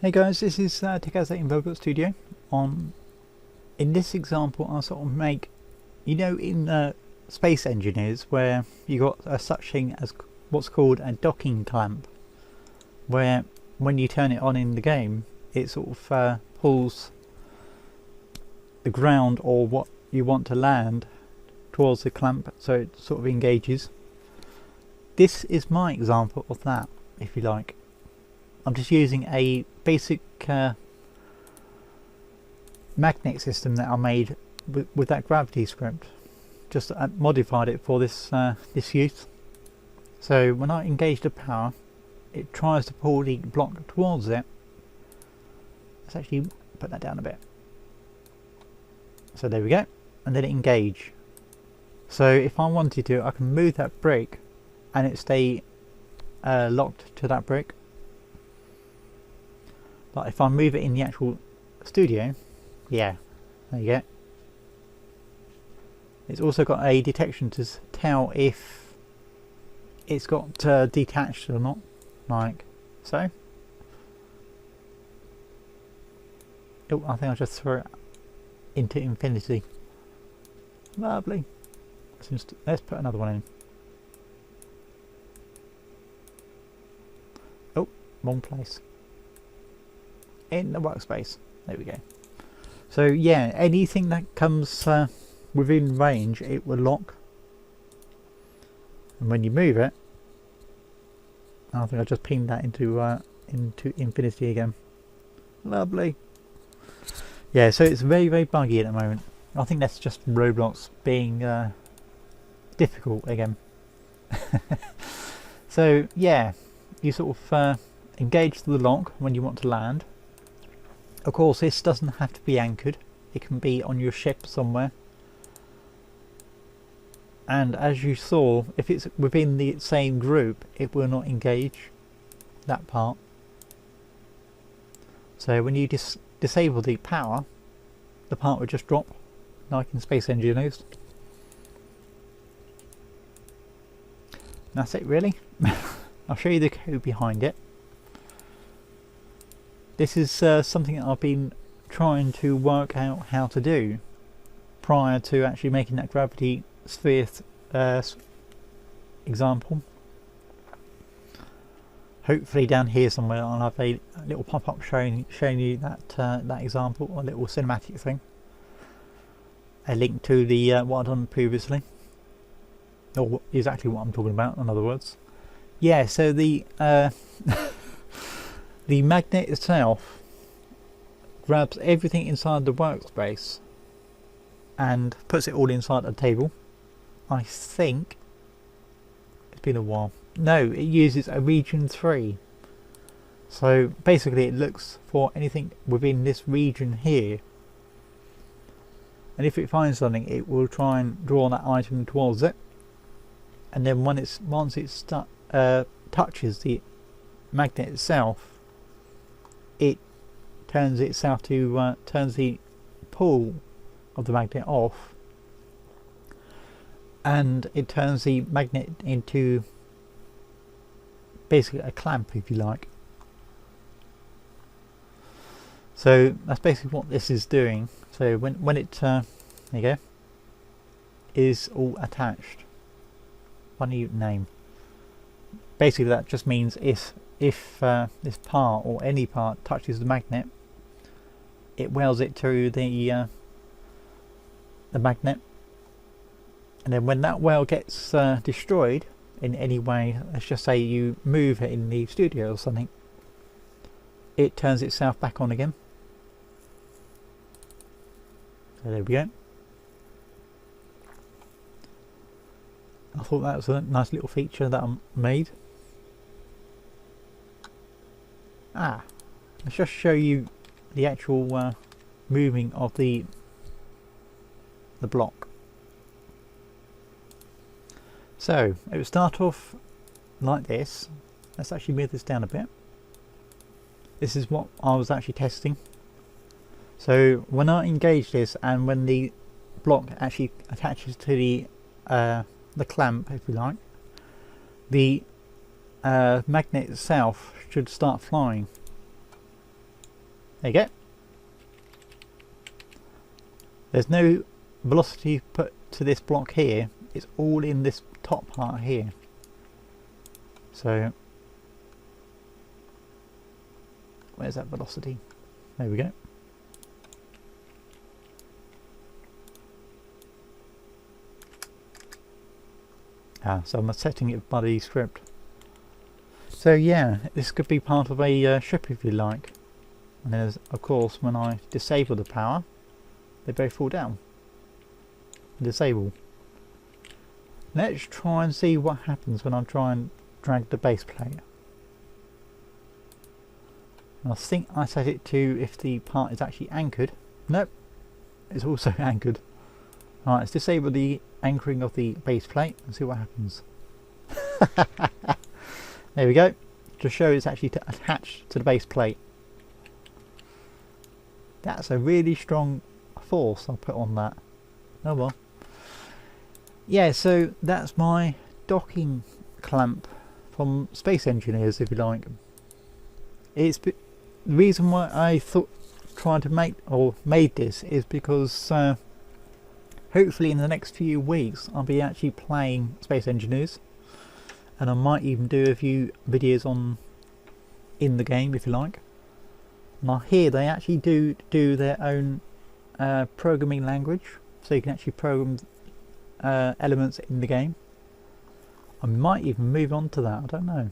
Hey guys, this is TGStudios in Roblox Studio. In this example, I'll sort of make, in Space Engineers, where you got such thing as what's called a docking clamp, where when you turn it on in the game, it sort of pulls the ground or what you want to land towards the clamp, so it sort of engages. This is my example of that, if you like. I'm just using a basic magnet system that I made with that gravity script. Just modified it for this this use. So when I engage the power, it tries to pull the block towards it. Let's actually put that down a bit. So there we go, and then engage. So if I wanted to, I can move that brick and it stay locked to that brick. But if I move it in the actual studio, yeah, there you go. It's also got a detection to tell if it's got detached or not, like so. Oh, I think I'll just throw it into infinity. Lovely. Let's put another one in. Oh, wrong place. In the workspace. There we go. So yeah, anything that comes within range, it will lock. And when you move it, I think I just pinned that into infinity again. Lovely. Yeah, so it's very, very buggy at the moment. I think that's just Roblox being difficult again. So yeah, you sort of engage the lock when you want to land. Of course, this doesn't have to be anchored. It can be on your ship somewhere. And as you saw, if it's within the same group, it will not engage that part. So when you disable the power, the part will just drop, like in Space Engineers. That's it really. I'll show you the code behind it. This is something that I've been trying to work out how to do prior to actually making that gravity sphere example. Hopefully down here somewhere I'll have a little pop-up showing you that that example, or a little cinematic thing. A link to the what I've done previously, or exactly what I'm talking about, in other words. Yeah, so the the magnet itself grabs everything inside the workspace and puts it all inside a table. I think it's been a while. No, it uses a region 3. So basically it looks for anything within this region here, and if it finds something, it will try and draw that item towards it, and then once it touches the magnet itself, it turns itself to turns the pull of the magnet off, and it turns the magnet into basically a clamp, if you like. So that's basically what this is doing. So when it there you go, is all attached. Funny name. Basically that just means if this part or any part touches the magnet, it welds it to the magnet, and then when that well gets destroyed in any way, let's just say you move it in the studio or something, it turns itself back on again. So there we go. I thought that was a nice little feature that I made. Let's just show you the actual moving of the block. So it would start off like this. Let's actually move this down a bit. This is what I was actually testing. So when I engage this, and when the block actually attaches to the clamp, if you like, the magnet itself should start flying. There you go. There's no velocity put to this block here. It's all in this top part here. So where's that velocity? There we go. So I'm setting it by the script. So yeah, this could be part of a ship if you like. And there's, of course, when I disable the power, they both fall down. Disable. Let's try and see what happens when I try and drag the base plate. I think I set it to if the part is actually anchored. Nope, it's also anchored. Alright, let's disable the anchoring of the base plate and see what happens. There we go, to show it's actually attached to the base plate. That's a really strong force I'll put on that. Oh well. Yeah, so that's my docking clamp from Space Engineers, if you like. It's the reason why I tried to made this is because hopefully in the next few weeks I'll be actually playing Space Engineers, and I might even do a few videos on in the game if you like. Now here they actually do their own programming language, so you can actually program elements in the game. I might even move on to that, I don't know.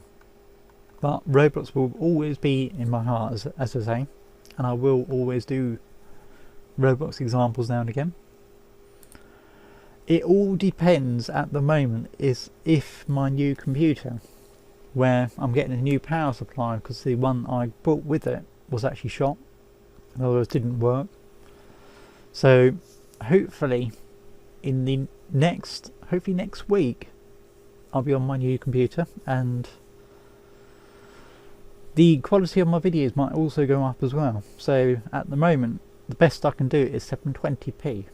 But Roblox will always be in my heart, as I say, and I will always do Roblox examples now and again. It all depends at the moment is if my new computer, where I'm getting a new power supply because the one I bought with it was actually shot, in other words didn't work. So hopefully in the next week I'll be on my new computer, and the quality of my videos might also go up as well. So at the moment the best I can do is 720p.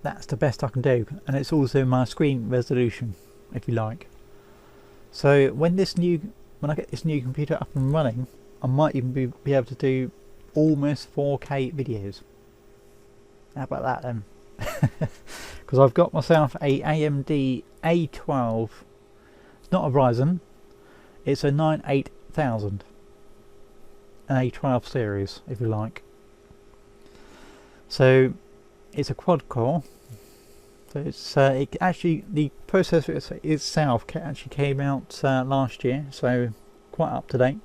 That's the best I can do, and it's also my screen resolution if you like. So when I get this new computer up and running, I might even be able to do almost 4K videos. How about that then? Because I've got myself a AMD A12. It's not a Ryzen, it's a 98000, an A12 series if you like. So it's a quad core, so it's actually the processor itself actually came out last year, so quite up to date.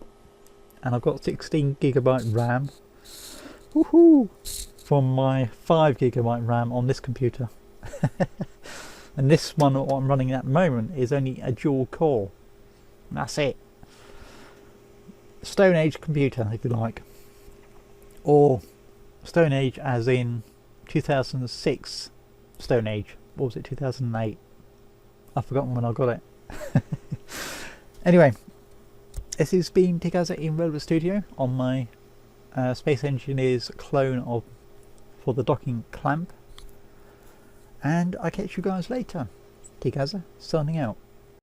And I've got 16GB RAM. Woohoo! From my 5GB RAM on this computer. And this one what I'm running at the moment is only a dual core. That's it. Stone Age computer if you like, or Stone Age as in 2006 Stone Age. What was it, 2008? I've forgotten when I got it. Anyway, this has been TGStudios in Roblox Studio on my Space Engineers clone for the docking clamp, and I catch you guys later. TGStudios signing out.